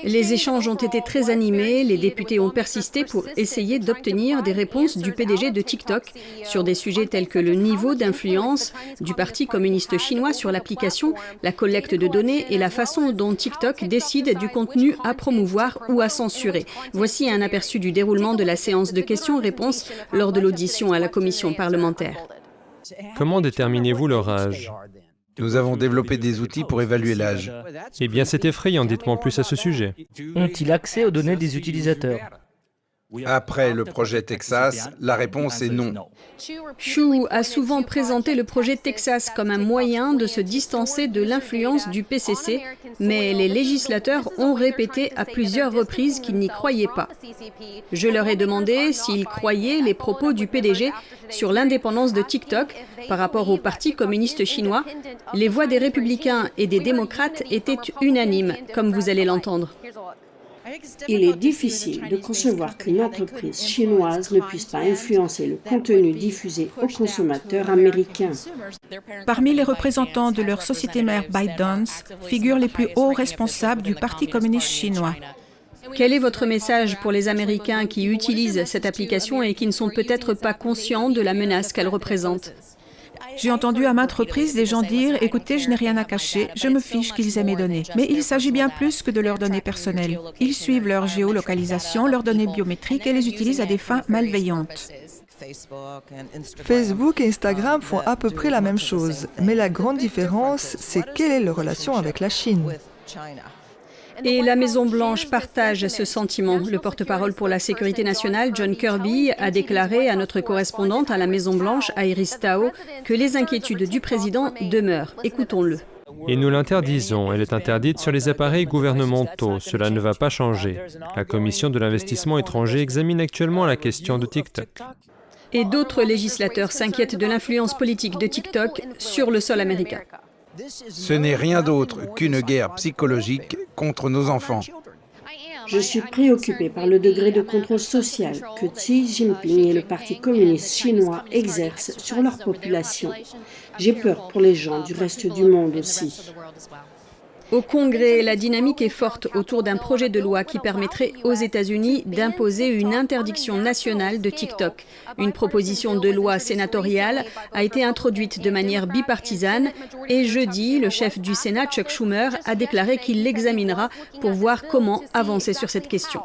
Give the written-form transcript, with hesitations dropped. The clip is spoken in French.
Les échanges ont été très animés, les députés ont persisté pour essayer d'obtenir des réponses du PDG de TikTok sur des sujets tels que le niveau d'influence du Parti communiste chinois sur l'application, la collecte de données et la façon dont TikTok décide du contenu à promouvoir ou à censurer. Voici un aperçu du déroulement de la séance de questions-réponses lors de l'audition à la commission parlementaire. Comment déterminez-vous leur âge? Nous avons développé des outils pour évaluer l'âge. Eh bien, c'est effrayant, dites-moi plus à ce sujet. Ont-ils accès aux données des utilisateurs? Après le projet Texas, la réponse est non. Chu a souvent présenté le projet Texas comme un moyen de se distancer de l'influence du PCC, mais les législateurs ont répété à plusieurs reprises qu'ils n'y croyaient pas. Je leur ai demandé s'ils croyaient les propos du PDG sur l'indépendance de TikTok par rapport au Parti communiste chinois. Les voix des républicains et des démocrates étaient unanimes, comme vous allez l'entendre. Il est difficile de concevoir qu'une entreprise chinoise ne puisse pas influencer le contenu diffusé aux consommateurs américains. Parmi les représentants de leur société mère ByteDance figurent les plus hauts responsables du Parti communiste chinois. Quel est votre message pour les Américains qui utilisent cette application et qui ne sont peut-être pas conscients de la menace qu'elle représente ? J'ai entendu à maintes reprises des gens dire « Écoutez, je n'ai rien à cacher, je me fiche qu'ils aient mes données ». Mais il s'agit bien plus que de leurs données personnelles. Ils suivent leur géolocalisation, leurs données biométriques et les utilisent à des fins malveillantes. Facebook et Instagram font à peu près la même chose, mais la grande différence, c'est quelle est leur relation avec la Chine. Et la Maison-Blanche partage ce sentiment. Le porte-parole pour la sécurité nationale, John Kirby, a déclaré à notre correspondante à la Maison-Blanche, Iris Tao, que les inquiétudes du président demeurent. Écoutons-le. Et nous l'interdisons. Elle est interdite sur les appareils gouvernementaux. Cela ne va pas changer. La Commission de l'investissement étranger examine actuellement la question de TikTok. Et d'autres législateurs s'inquiètent de l'influence politique de TikTok sur le sol américain. Ce n'est rien d'autre qu'une guerre psychologique contre nos enfants. Je suis préoccupé par le degré de contrôle social que Xi Jinping et le Parti communiste chinois exercent sur leur population. J'ai peur pour les gens du reste du monde aussi. Au Congrès, la dynamique est forte autour d'un projet de loi qui permettrait aux États-Unis d'imposer une interdiction nationale de TikTok. Une proposition de loi sénatoriale a été introduite de manière bipartisane et jeudi, le chef du Sénat, Chuck Schumer, a déclaré qu'il l'examinera pour voir comment avancer sur cette question.